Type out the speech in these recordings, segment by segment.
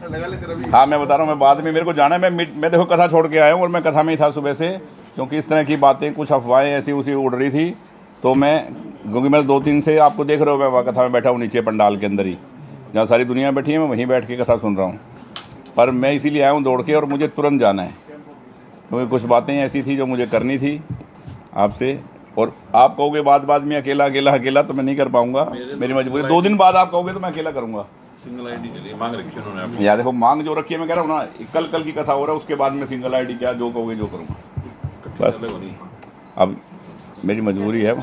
हाँ मैं बता रहा हूँ, मैं बाद में मेरे को जाना है। मैं देखो कथा छोड़ के आया हूँ और मैं कथा में ही था सुबह से, क्योंकि इस तरह की बातें कुछ अफवाहें ऐसी उसी उड़ रही थी। तो क्योंकि मैं 2 दिन से आपको देख रहे हो, मैं वहाँ कथा में बैठा हूँ नीचे पंडाल के अंदर ही, जहाँ सारी दुनिया बैठी है, मैं वहीं बैठ के कथा सुन रहा हूँ। पर मैं इसीलिए आया हूँ दौड़ के, और मुझे तुरंत जाना है, क्योंकि कुछ बातें ऐसी थी जो मुझे करनी थी आपसे। और आप कहोगे बाद में अकेला अकेला अकेला, तो मैं नहीं कर पाऊँगा, मेरी मजबूरी। 2 दिन बाद आप कहोगे तो मैं अकेला करूँगा। सिंगल आईडी के लिए मांग रखी उन्होंने यार देखो, मांग जो रखी है, मैं कह रहा हूँ ना, कल की कथा हो रहा है, उसके बाद में सिंगल आईडी क्या जो कहोगे जो करूँगा बस। अब मेरी मजबूरी है।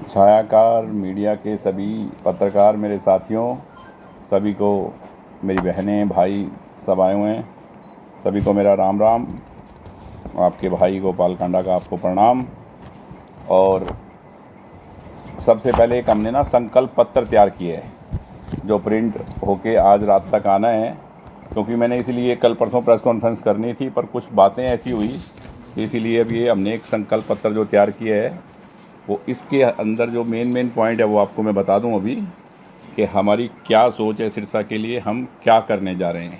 छायाकार मीडिया के सभी पत्रकार मेरे साथियों, सभी को, मेरी बहनें भाई सब आए हुए हैं, सभी को मेरा राम राम। आपके भाई गोपाल कांडा का आपको प्रणाम। और सबसे पहले एक हमने ना संकल्प पत्र तैयार किए है, जो प्रिंट होके आज रात तक आना है, क्योंकि मैंने इसलिए कल परसों प्रेस कॉन्फ्रेंस करनी थी, पर कुछ बातें ऐसी हुई, इसीलिए अभी हमने एक संकल्प पत्र जो तैयार किया है, वो इसके अंदर जो मेन पॉइंट है वो आपको मैं बता दूं अभी, कि हमारी क्या सोच है सिरसा के लिए, हम क्या करने जा रहे हैं।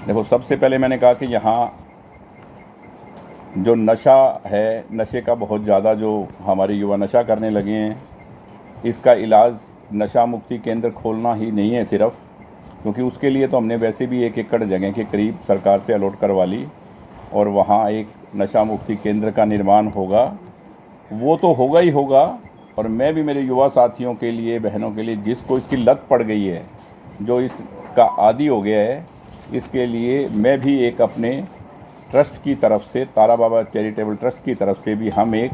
देखो, सबसे पहले मैंने कहा कि यहाँ जो नशा है, नशे का बहुत ज़्यादा जो हमारे युवा नशा करने लगे हैं, इसका इलाज नशा मुक्ति केंद्र खोलना ही नहीं है सिर्फ, क्योंकि उसके लिए तो हमने वैसे भी 1 एकड़ जगह के करीब सरकार से अलॉट करवा ली, और वहाँ एक नशा मुक्ति केंद्र का निर्माण होगा, वो तो होगा ही होगा। और मैं भी मेरे युवा साथियों के लिए, बहनों के लिए, जिसको इसकी लत पड़ गई है, जो इसका आदी हो गया है, इसके लिए मैं भी एक अपने ट्रस्ट की तरफ से, तारा बाबा चैरिटेबल ट्रस्ट की तरफ से भी हम एक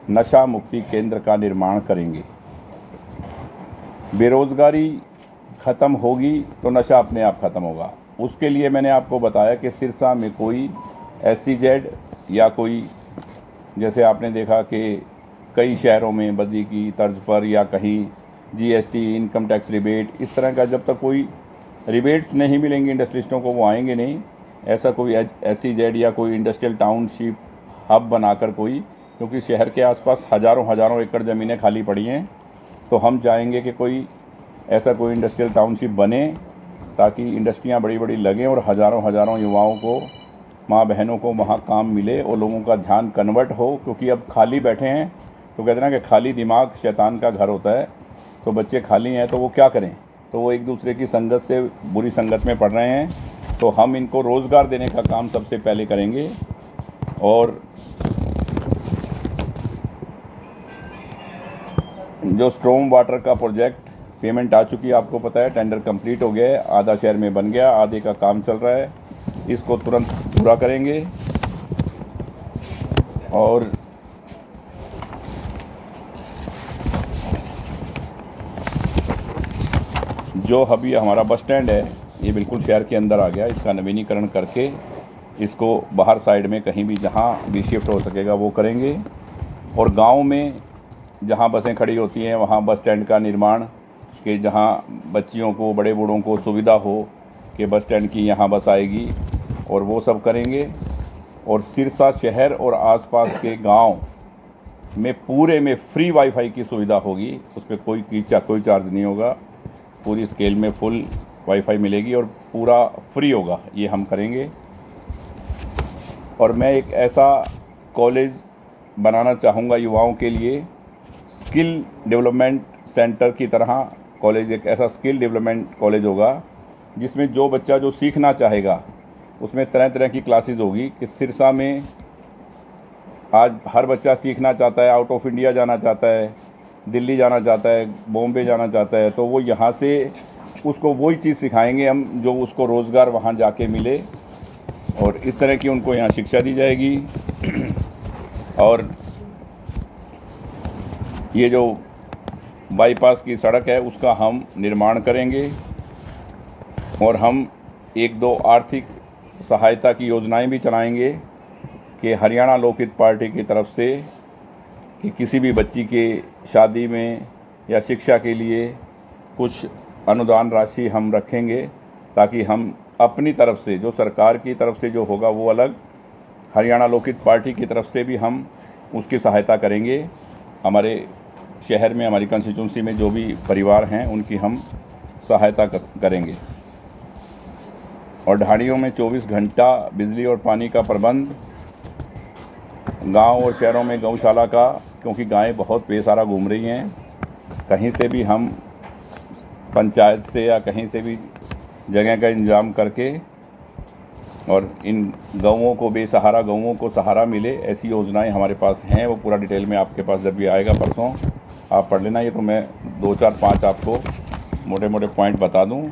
नशा मुक्ति केंद्र का निर्माण करेंगे। बेरोज़गारी ख़त्म होगी तो नशा अपने आप ख़त्म होगा। उसके लिए मैंने आपको बताया कि सिरसा में कोई SEZ या कोई, जैसे आपने देखा कि कई शहरों में बद्दी की तर्ज पर, या कहीं GST, इनकम टैक्स रिबेट, इस तरह का जब तक कोई रिबेट्स नहीं मिलेंगे इंडस्ट्रिस्टों को, वो आएंगे नहीं। ऐसा कोई SEZ या कोई इंडस्ट्रियल टाउनशिप हब बनाकर कोई, क्योंकि शहर के आसपास हज़ारों एकड़ ज़मीनें खाली पड़ी हैं, तो हम चाहेंगे कि कोई ऐसा कोई इंडस्ट्रियल टाउनशिप बने, ताकि इंडस्ट्रियां बड़ी बड़ी लगें और हज़ारों युवाओं को, माँ बहनों को वहाँ काम मिले और लोगों का ध्यान कन्वर्ट हो। क्योंकि अब खाली बैठे हैं, तो कहते हैं ना कि खाली दिमाग शैतान का घर होता है। तो बच्चे खाली हैं तो वो क्या करें, तो वो एक दूसरे की संगत से बुरी संगत में पड़ रहे हैं। तो हम इनको रोज़गार देने का काम सबसे पहले करेंगे। और जो स्ट्रॉम वाटर का प्रोजेक्ट, पेमेंट आ चुकी है, आपको पता है, टेंडर कंप्लीट हो गया है, आधा शहर में बन गया, आधे का काम चल रहा है, इसको तुरंत पूरा करेंगे। और जो अभी हमारा बस स्टैंड है, ये बिल्कुल शहर के अंदर आ गया, इसका नवीनीकरण करके इसको बाहर साइड में कहीं भी जहाँ भी शिफ्ट हो सकेगा वो करेंगे। और गांव में जहाँ बसें खड़ी होती हैं, वहाँ बस स्टैंड का निर्माण, कि जहाँ बच्चियों को, बड़े बूढ़ों को सुविधा हो कि बस स्टैंड की यहाँ बस आएगी, और वो सब करेंगे। और सिरसा शहर और आसपास के गांव में पूरे में फ्री वाईफाई की सुविधा होगी, उस पर कोई चार्ज नहीं होगा, पूरी स्केल में फुल वाईफाई मिलेगी और पूरा फ्री होगा, ये हम करेंगे। और मैं एक ऐसा कॉलेज बनाना चाहूँगा युवाओं के लिए, स्किल डेवलपमेंट सेंटर की तरह कॉलेज, एक ऐसा स्किल डेवलपमेंट कॉलेज होगा जिसमें जो बच्चा जो सीखना चाहेगा, उसमें तरह तरह की क्लासेस होगी। कि सिरसा में आज हर बच्चा सीखना चाहता है, आउट ऑफ इंडिया जाना चाहता है, दिल्ली जाना चाहता है, बॉम्बे जाना चाहता है, तो वो यहाँ से उसको वही चीज़ सिखाएंगे हम जो उसको रोज़गार वहाँ जाके मिले, और इस तरह की उनको यहाँ शिक्षा दी जाएगी। और ये जो बाईपास की सड़क है उसका हम निर्माण करेंगे, और हम 1-2 आर्थिक सहायता की योजनाएं भी चलाएंगे कि हरियाणा लोकहित पार्टी की तरफ से, कि किसी भी बच्ची के शादी में या शिक्षा के लिए कुछ अनुदान राशि हम रखेंगे, ताकि हम अपनी तरफ से जो सरकार की तरफ से जो होगा वो अलग, हरियाणा लोकहित पार्टी की तरफ से भी हम उसकी सहायता करेंगे। हमारे शहर में, हमारी कंस्टिट्यूंसी में जो भी परिवार हैं उनकी हम सहायता करेंगे। और ढाणियों में 24 घंटा बिजली और पानी का प्रबंध, गांव और शहरों में गौशाला का, क्योंकि गायें बहुत बेसहारा घूम रही हैं, कहीं से भी हम पंचायत से या कहीं से भी जगह का इंतजाम करके और इन गौओं को, बेसहारा गौओं को सहारा मिले, ऐसी योजनाएं हमारे पास हैं। वो पूरा डिटेल में आपके पास जब भी आएगा परसों आप पढ़ लेना। ये तो मैं 2, 4, 5 आपको मोटे मोटे पॉइंट बता दूं।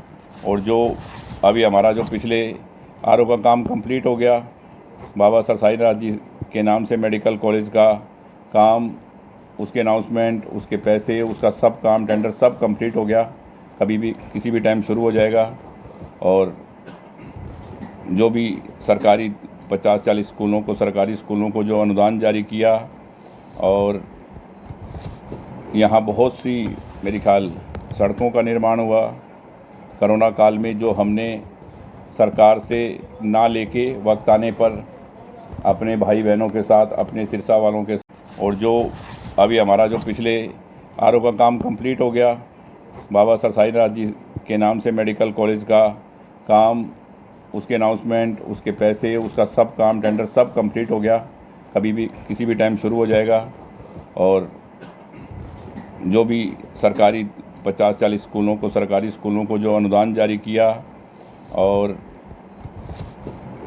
और जो अभी हमारा जो पिछले आरओ का काम कंप्लीट हो गया, बाबा सर साईनाथ जी के नाम से मेडिकल कॉलेज का काम, उसके अनाउंसमेंट, उसके पैसे, उसका सब काम, टेंडर सब कंप्लीट हो गया। कभी भी किसी भी टाइम शुरू हो जाएगा। और जो भी सरकारी 50-40 स्कूलों को, सरकारी स्कूलों को जो अनुदान जारी किया, और यहाँ बहुत सी मेरे ख्याल सड़कों का निर्माण हुआ। कोरोना काल में जो हमने सरकार से ना लेके वक्त आने पर अपने भाई बहनों के साथ, अपने सिरसा वालों के साथ, और जो अभी हमारा जो पिछले आरओ का काम कंप्लीट हो गया, बाबा सर साईनाथ जी के नाम से मेडिकल कॉलेज का काम, उसके अनाउंसमेंट, उसके पैसे, उसका सब काम, टेंडर सब कंप्लीट हो गया। कभी भी किसी भी टाइम शुरू हो जाएगा। और जो भी सरकारी 50-40 स्कूलों को, सरकारी स्कूलों को जो अनुदान जारी किया, और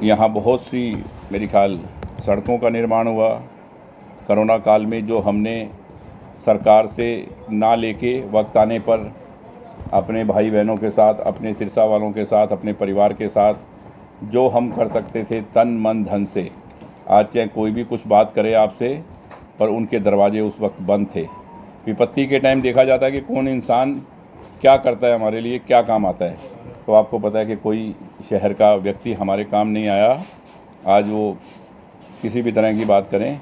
यहाँ बहुत सी मेरे ख्याल सड़कों का निर्माण हुआ। कोरोना काल में जो हमने सरकार से ना लेके वक्त आने पर अपने भाई बहनों के साथ, अपने सिरसा वालों के साथ, अपने परिवार के साथ जो हम कर सकते थे तन मन धन से, आज चाहे कोई भी कुछ बात करे आपसे, पर उनके दरवाजे उस वक्त बंद थे। विपत्ति के टाइम देखा जाता है कि कौन इंसान क्या करता है, हमारे लिए क्या काम आता है। तो आपको पता है कि कोई शहर का व्यक्ति हमारे काम नहीं आया। आज वो किसी भी तरह की बात करें,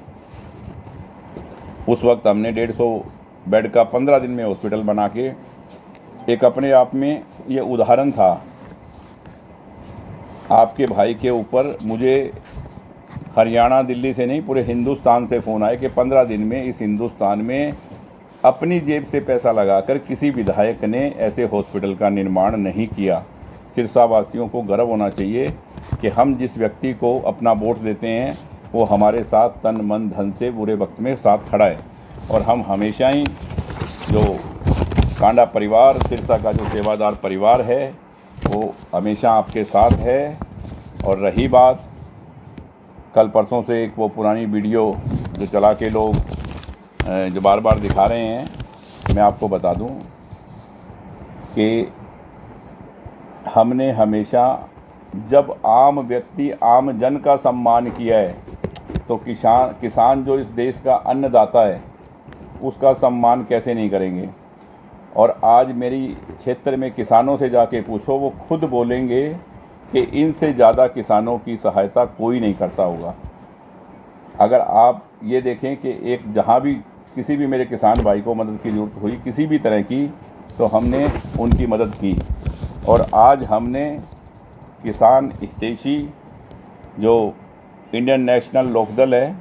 उस वक्त हमने 150 बेड का 15 दिन में हॉस्पिटल बना के, एक अपने आप में ये उदाहरण था। आपके भाई के ऊपर मुझे हरियाणा, दिल्ली से नहीं, पूरे हिंदुस्तान से फ़ोन आए कि 15 दिन में इस हिंदुस्तान में अपनी जेब से पैसा लगाकर किसी विधायक ने ऐसे हॉस्पिटल का निर्माण नहीं किया। सिरसा वासियों को गर्व होना चाहिए कि हम जिस व्यक्ति को अपना वोट देते हैं वो हमारे साथ तन मन धन से बुरे वक्त में साथ खड़ा है। और हम हमेशा ही जो कांडा परिवार, सिरसा का जो सेवादार परिवार है, वो हमेशा आपके साथ है। और रही बात कल परसों से एक वो पुरानी वीडियो जो चला के लोग जो बार बार दिखा रहे हैं, मैं आपको बता दूं कि हमने हमेशा जब आम व्यक्ति, आम जन का सम्मान किया है, तो किसान जो इस देश का अन्नदाता है उसका सम्मान कैसे नहीं करेंगे। और आज मेरी क्षेत्र में किसानों से जाके पूछो, वो खुद बोलेंगे कि इनसे ज़्यादा किसानों की सहायता कोई नहीं करता होगा। अगर आप ये देखें कि एक जहाँ भी किसी भी मेरे किसान भाई को मदद की ज़रूरत हुई किसी भी तरह की, तो हमने उनकी मदद की। और आज हमने किसान हितैषी जो इंडियन नेशनल लोकदल है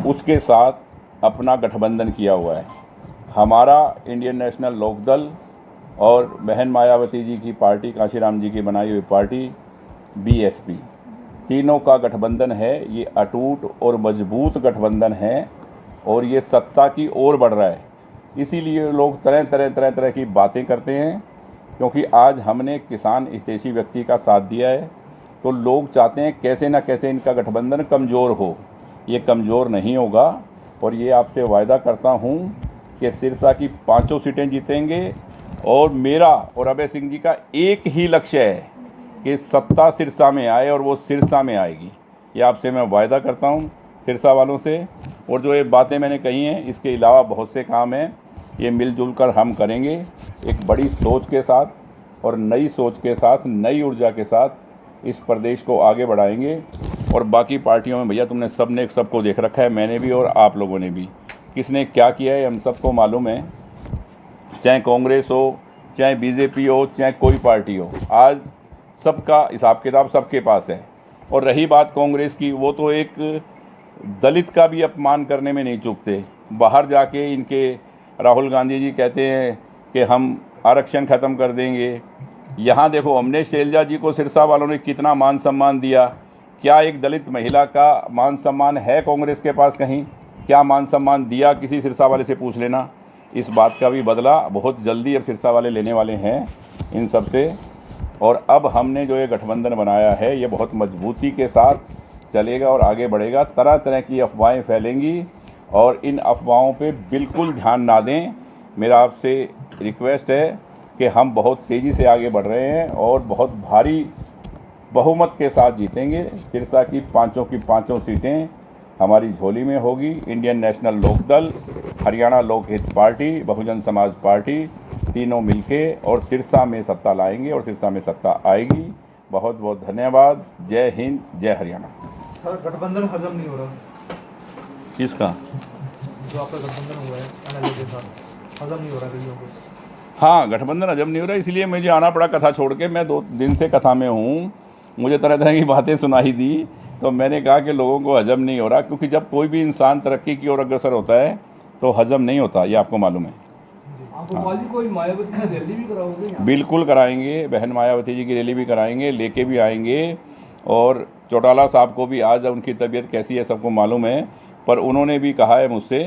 उसके साथ अपना गठबंधन किया हुआ है। हमारा इंडियन नेशनल लोकदल और बहन मायावती जी की पार्टी, काशीराम जी की बनाई हुई पार्टी बीएसपी, तीनों का गठबंधन है। ये अटूट और मजबूत गठबंधन है और ये सत्ता की ओर बढ़ रहा है। इसीलिए लोग तरह की बातें करते हैं, क्योंकि आज हमने किसान हितैषी व्यक्ति का साथ दिया है। तो लोग चाहते हैं कैसे ना कैसे इनका गठबंधन कमज़ोर हो। ये कमज़ोर नहीं होगा। और ये आपसे वायदा करता हूँ कि सिरसा की 5 सीटें जीतेंगे। और मेरा और अभय सिंह जी का एक ही लक्ष्य है कि सत्ता सिरसा में आए, और वो सिरसा में आएगी। ये आपसे मैं वायदा करता हूँ सिरसा वालों से। और जो ये बातें मैंने कही हैं, इसके अलावा बहुत से काम हैं, ये मिलजुल कर हम करेंगे एक बड़ी सोच के साथ और नई सोच के साथ, नई ऊर्जा के साथ इस प्रदेश को आगे बढ़ाएंगे। और बाकी पार्टियों में भैया तुमने सबने सबको देख रखा है, मैंने भी और आप लोगों ने भी, किसने क्या किया है हम सबको मालूम है। चाहे कांग्रेस हो, चाहे बीजेपी हो, चाहे कोई पार्टी हो। आज सबका हिसाब किताब सबके पास है। और रही बात कांग्रेस की, वो तो एक दलित का भी अपमान करने में नहीं चूकते। बाहर जाके इनके राहुल गांधी जी कहते हैं कि हम आरक्षण ख़त्म कर देंगे। यहाँ देखो, हमने शैलजा जी को सिरसा वालों ने कितना मान सम्मान दिया। क्या एक दलित महिला का मान सम्मान है कांग्रेस के पास कहीं? क्या मान सम्मान दिया? किसी सिरसा वाले से पूछ लेना। इस बात का भी बदला बहुत जल्दी अब सिरसा वाले लेने वाले हैं इन सब से। और अब हमने जो ये गठबंधन बनाया है, ये बहुत मजबूती के साथ चलेगा और आगे बढ़ेगा। तरह तरह की अफवाहें फैलेंगी और इन अफवाहों पे बिल्कुल ध्यान ना दें। मेरा आपसे रिक्वेस्ट है कि हम बहुत तेज़ी से आगे बढ़ रहे हैं और बहुत भारी बहुमत के साथ जीतेंगे। सिरसा की पाँचों सीटें हमारी झोली में होगी। Indian national Lokdal, Haryana Lokhit party, Bahujan Samaj party, तीनों मिलके और सिरसा में सत्ता लाएंगे और सिरसा में सत्ता आएगी। बहुत बहुत धन्यवाद। जय हिंद, जय हरियाणा। सर, गठबंधन हजम नहीं हो रहा। किसका? जो आपका गठबंधन हुआ है एनएलए के साथ, हजम नहीं हो रहा कईयों को। हाँ, गठबंधन हजम नहीं हो रहा, इसलिए मुझे आना पड़ा कथा छोड़ के। मैं 2 दिन से कथा में हूँ। मुझे तरह तरह की बातें सुनाई दी, तो मैंने कहा कि लोगों को हजम नहीं हो रहा, क्योंकि जब कोई भी इंसान तरक्की की ओर अग्रसर होता है तो हजम नहीं होता। ये आपको मालूम है। कोई मायावती की रैली भी कराओगे यहाँ? बिल्कुल कराएंगे। बहन मायावती जी की रैली भी कराएंगे, लेके भी आएंगे। और चौटाला साहब को भी आज उनकी तबीयत कैसी है सबको मालूम है, पर उन्होंने भी कहा है मुझसे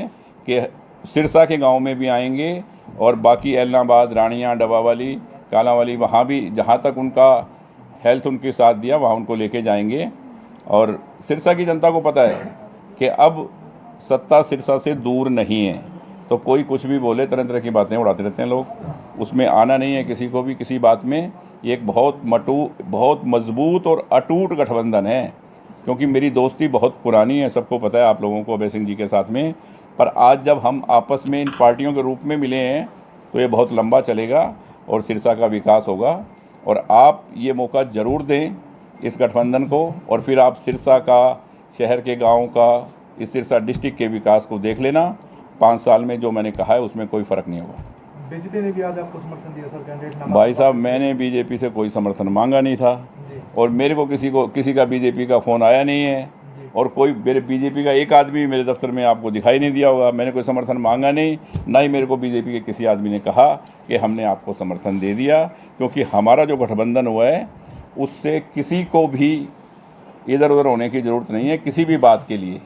कि सिरसा के गांव में भी आएंगे और बाकी एलनाबाद, रानियां, डबावाली, कालावाली, वहाँ भी जहाँ तक उनका हेल्थ उनके साथ दिया वहाँ उनको लेके जाएंगे। और सिरसा की जनता को पता है कि अब सत्ता सिरसा से दूर नहीं है, तो कोई कुछ भी बोले, तरह तरह की बातें उड़ाते रहते हैं लोग। उसमें आना नहीं है किसी को भी किसी बात में। ये एक बहुत मजबूत और अटूट गठबंधन है, क्योंकि मेरी दोस्ती बहुत पुरानी है, सबको पता है, आप लोगों को, अभय सिंह जी के साथ में। पर आज जब हम आपस में इन पार्टियों के रूप में मिले हैं तो ये बहुत लंबा चलेगा और सिरसा का विकास होगा। और आप ये मौका ज़रूर दें इस गठबंधन को, और फिर आप सिरसा का, शहर के गाँव का, इस सिरसा डिस्ट्रिक्ट के विकास को देख लेना। 5 साल में जो मैंने कहा है उसमें कोई फ़र्क नहीं होगा। बीजेपी ने भी आज आपको समर्थन दिया सर, कैंडिडेट नाम? भाई साहब, मैंने बीजेपी से कोई समर्थन मांगा नहीं था और मेरे को किसी का बीजेपी का फ़ोन आया नहीं है, और कोई मेरे बीजेपी का एक आदमी मेरे दफ्तर में आपको दिखाई नहीं दिया होगा। मैंने कोई समर्थन मांगा नहीं, ना ही मेरे को बीजेपी के किसी आदमी ने कहा कि हमने आपको समर्थन दे दिया, क्योंकि हमारा जो गठबंधन हुआ है उससे किसी को भी इधर उधर होने की ज़रूरत नहीं है किसी भी बात के लिए।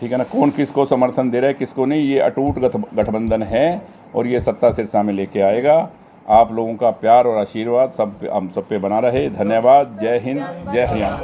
ठीक है ना? कौन किसको समर्थन दे रहा है किसको नहीं, ये अटूट गठबंधन है और ये सत्ता सिरसा में लेके आएगा। आप लोगों का प्यार और आशीर्वाद हम सब पे बना रहे। धन्यवाद। जय हिंद, जय हरियाणा।